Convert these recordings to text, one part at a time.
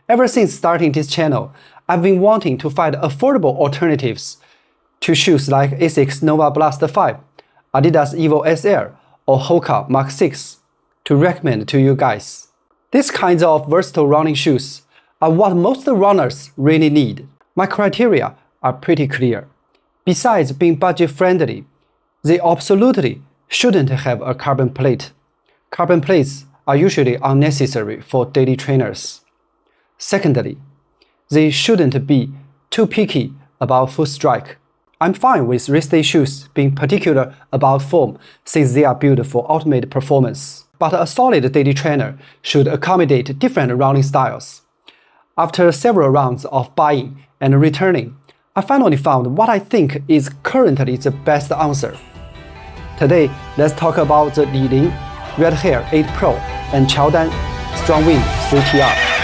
Ever since starting this channel, I've been wanting to find affordable alternatives to shoes like Asics Novablast 5, Adidas EVO SL, or HOKA Mach 6 to recommend to you guys. These kinds of versatile running shoes are what most runners really need. My criteria are pretty clear. Besides being budget-friendly, they absolutely shouldn't have a carbon plate. Carbon plates are usually unnecessary for daily trainers. Secondly, they shouldn't be too picky about foot strike. I'm fine with race day shoes being particular about form since they are built for ultimate performance. But a solid daily trainer should accommodate different running styles. After several rounds of buying and returning, I finally found what I think is currently the best answer. Today, let's talk about the Li-Ning Red Hare 8 Pro and Qiaodan Strongwind 3TR.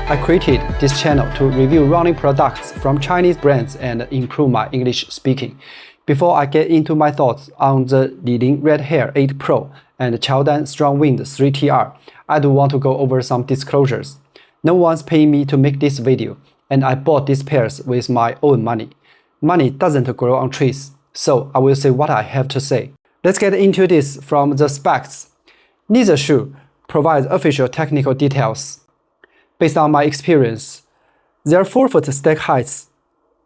I created this channel to review running products from Chinese brands and improve my English speaking. Before I get into my thoughts on the Li-Ning Red Hare 8 Pro and Qiaodan Strongwind 3TR, I do want to go over some disclosures. No one's paying me to make this video, and I bought these pairs with my own money. Money doesn't grow on trees, so I will say what I have to say. Let's get into this from the specs. Neither shoe provides official technical details. Based on my experience, their forefoot stack heights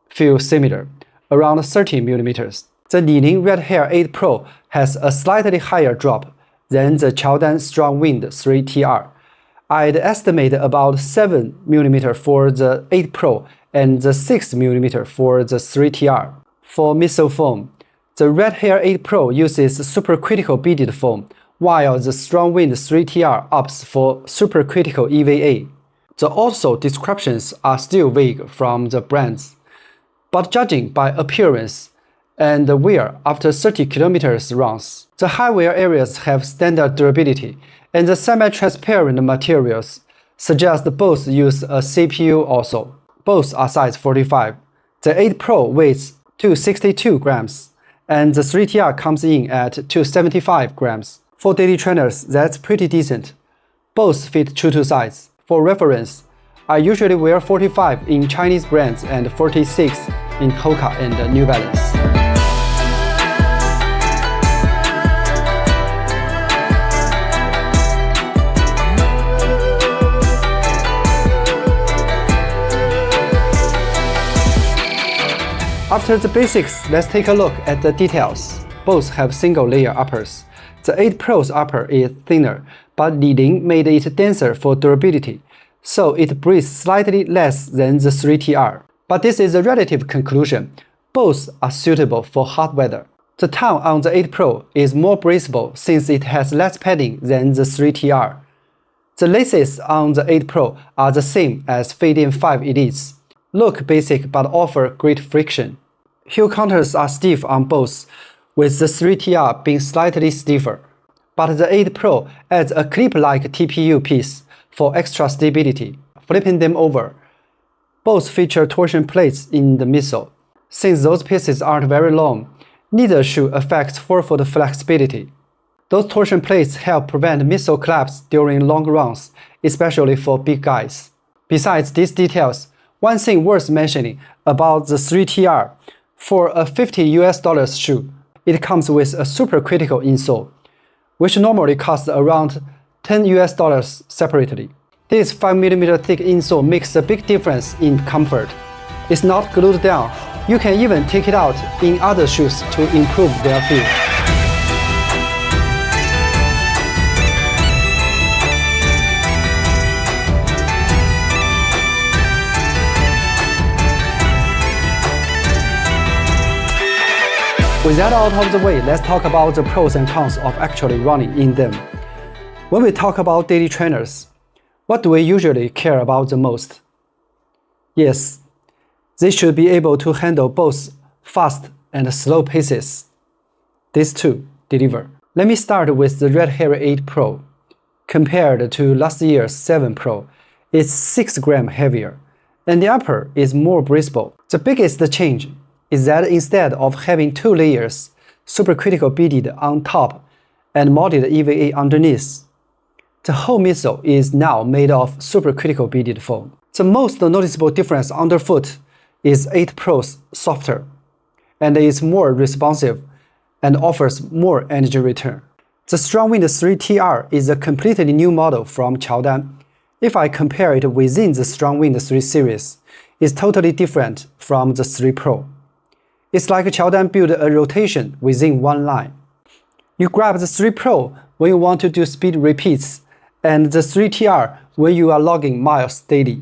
feel similar, around 30 mm. The Li-Ning Red Hare 8 Pro has a slightly higher drop than the Qiaodan Strongwind 3TR. I'd estimate about 7 mm for the 8 Pro and the 6 mm for the 3TR. For midsole foam, the Red Hare 8 Pro uses supercritical beaded foam, while the Strongwind 3TR opts for supercritical EVA. The outsole descriptions are still vague from the brands, but judging by appearance and wear after 30 km runs, the high wear areas have standard durability, and the semi-transparent materials suggest both use a CPU outsole. Both are size 45. The 8 Pro weighs 262 grams, and the 3TR comes in at 275 grams. For daily trainers, that's pretty decent. Both fit true to size. For reference, I usually wear 45 in Chinese brands and 46 in HOKA and New Balance. After the basics, let's take a look at the details. Both have single-layer uppers. The 8 Pro's upper is thinner, but Li-Ning made it denser for durability, so it breathes slightly less than the 3TR. But this is a relative conclusion. Both are suitable for hot weather. The tongue on the 8 Pro is more breathable since it has less padding than the 3TR. The laces on the 8 Pro are the same as Fade-In 5 Elites. Look basic but offer great friction. Heel counters are stiff on both, with the 3TR being slightly stiffer. But the 8 Pro adds a clip-like TPU piece for extra stability, flipping them over. Both feature torsion plates in the midsole. Since those pieces aren't very long, neither shoe affects forefoot flexibility. Those torsion plates help prevent midsole collapse during long runs, especially for big guys. Besides these details, one thing worth mentioning about the 3TR, for a $50 shoe, it comes with a supercritical insole, which normally costs around $10 separately. This 5mm thick insole makes a big difference in comfort. It's not glued down. You can even take it out in other shoes to improve their feel. With that out of the way, let's talk about the pros and cons of actually running in them. When we talk about daily trainers, what do we usually care about the most? Yes, they should be able to handle both fast and slow paces. These two deliver. Let me start with the Red Hare 8 Pro. Compared to last year's 7 Pro, is 6 grams heavier, and the upper is more breathable. The biggest change is that instead of having 2 layers, supercritical beaded on top and molded EVA underneath, the whole midsole is now made of supercritical beaded foam. The most noticeable difference underfoot is 8 Pro's softer, and is more responsive and offers more energy return. The Strongwind 3TR is a completely new model from Qiaodan. If I compare it within the Strongwind 3 series, it's totally different from the 3 Pro. It's like Qiaodan built a rotation within one line. You grab the 3 Pro when you want to do speed repeats, and the 3TR when you are logging miles daily.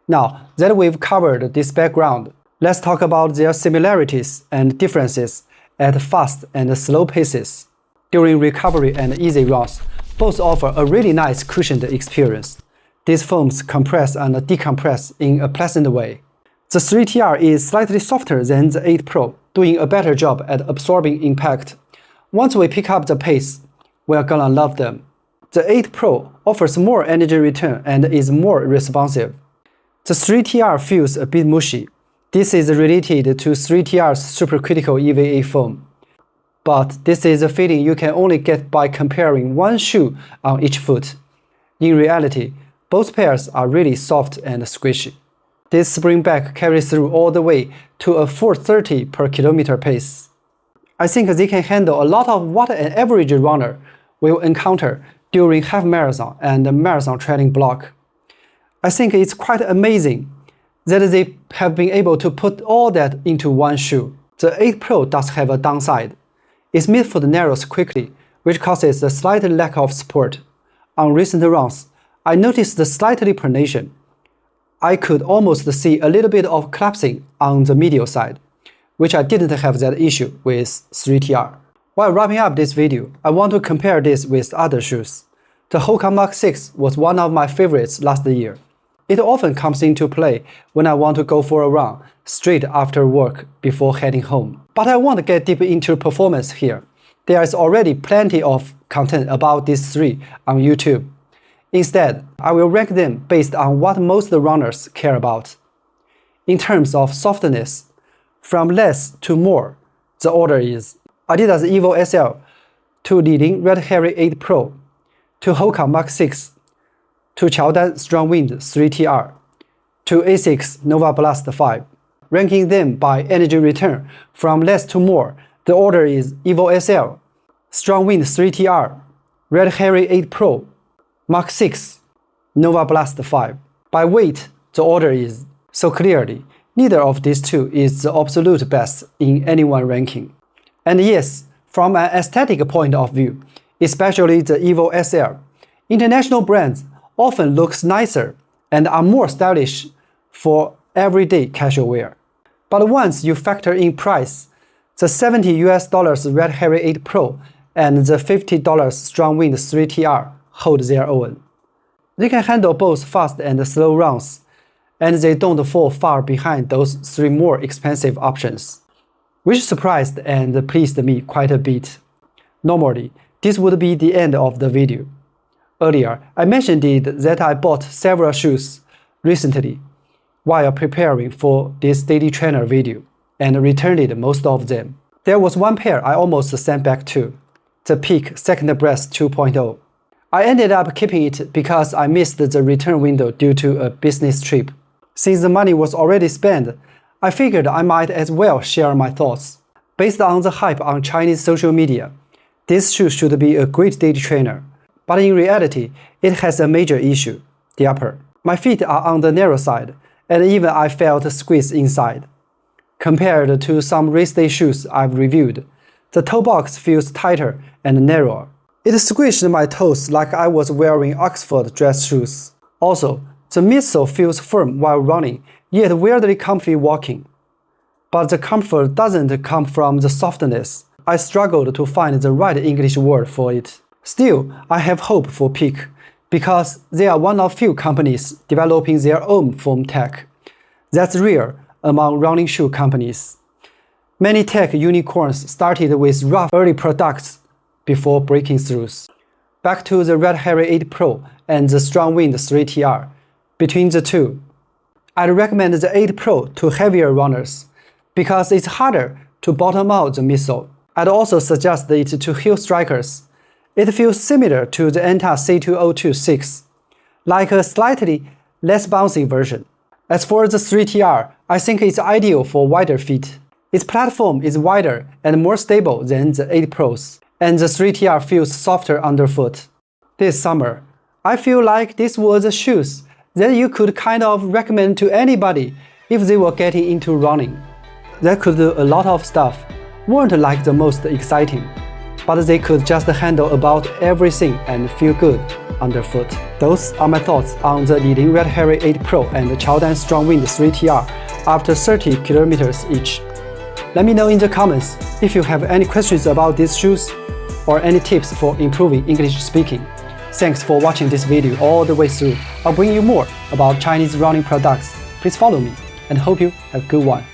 Now that we've covered this background, let's talk about their similarities and differences at fast and slow paces. During recovery and easy runs, both offer a really nice cushioned experience. These foams compress and decompress in a pleasant way. The 3TR is slightly softer than the 8 Pro, doing a better job at absorbing impact. Once we pick up the pace, we're gonna love them. The 8 Pro offers more energy return and is more responsive. The 3TR feels a bit mushy. This is related to 3TR's supercritical EVA foam. But this is a feeling you can only get by comparing one shoe on each foot. In reality, both pairs are really soft and squishy. This spring back carries through all the way to a 430 per kilometer pace. I think they can handle a lot of what an average runner will encounter during half marathon and marathon training block. I think it's quite amazing that they have been able to put all that into one shoe. The 8 Pro does have a downside. Its midfoot narrows quickly, which causes a slight lack of support. On recent runs, I noticed the slight pronation. I could almost see a little bit of collapsing on the medial side, which I didn't have that issue with 3TR. While wrapping up this video, I want to compare this with other shoes. The HOKA Mach 6 was one of my favorites last year. It often comes into play when I want to go for a run straight after work before heading home. But I won't get deep into performance here. There is already plenty of content about these three on YouTube. Instead, I will rank them based on what most runners care about. In terms of softness, from less to more, the order is Adidas EVO SL to Li-Ning Hare 8 Pro, to HOKA Mach 6, to Qiaodan Strongwind 3TR, to Asics Novablast 5. Ranking them by energy return from less to more, the order is EVO SL, Strongwind 3TR, Hare 8 Pro, Mach 6, Novablast 5. By weight, the order is, so clearly, neither of these two is the absolute best in any one ranking. And yes, from an aesthetic point of view, especially the EVO SL, international brands often look nicer and are more stylish for everyday casual wear. But once you factor in price, the $70 Hare 8 Pro and the $50 Strongwind 3TR hold their own. They can handle both fast and slow runs, and they don't fall far behind those three more expensive options, which surprised and pleased me quite a bit. Normally, this would be the end of the video. Earlier, I mentioned that I bought several shoes recently while preparing for this daily trainer video and returned most of them. There was one pair I almost sent back to, the Peak Second Breath 2.0. I ended up keeping it because I missed the return window due to a business trip. Since the money was already spent, I figured I might as well share my thoughts. Based on the hype on Chinese social media, this shoe should be a great daily trainer. But in reality, it has a major issue, the upper. My feet are on the narrow side, and even I felt squeezed inside. Compared to some race day shoes I've reviewed, the toe box feels tighter and narrower. It squished my toes like I was wearing Oxford dress shoes. Also, the midsole feels firm while running, yet weirdly comfy walking. But the comfort doesn't come from the softness. I struggled to find the right English word for it. Still, I have hope for Peak, because they are one of few companies developing their own foam tech. That's rare among running shoe companies. Many tech unicorns started with rough early products before breaking through. Back to the Hare 8 Pro and the Strongwind 3TR. between the two. I'd recommend the 8 Pro to heavier runners because it's harder to bottom out the midsole. I'd also suggest it to heel strikers. It feels similar to the Anta C2026, like a slightly less bouncy version. As for the 3TR, I think it's ideal for wider feet. Its platform is wider and more stable than the 8 Pros, and the 3TR feels softer underfoot. This summer, I feel like this was the shoes that you could kind of recommend to anybody if they were getting into running. They could do a lot of stuff, weren't like the most exciting, but they could just handle about everything and feel good underfoot. Those are my thoughts on the Li-Ning Red Hare 8 Pro and the Qiaodan Strongwind 3TR after 30 kilometers each. Let me know in the comments if you have any questions about these shoes or any tips for improving English speaking. Thanks for watching this video all the way through. I'll bring you more about Chinese running products. Please follow me and hope you have a good one.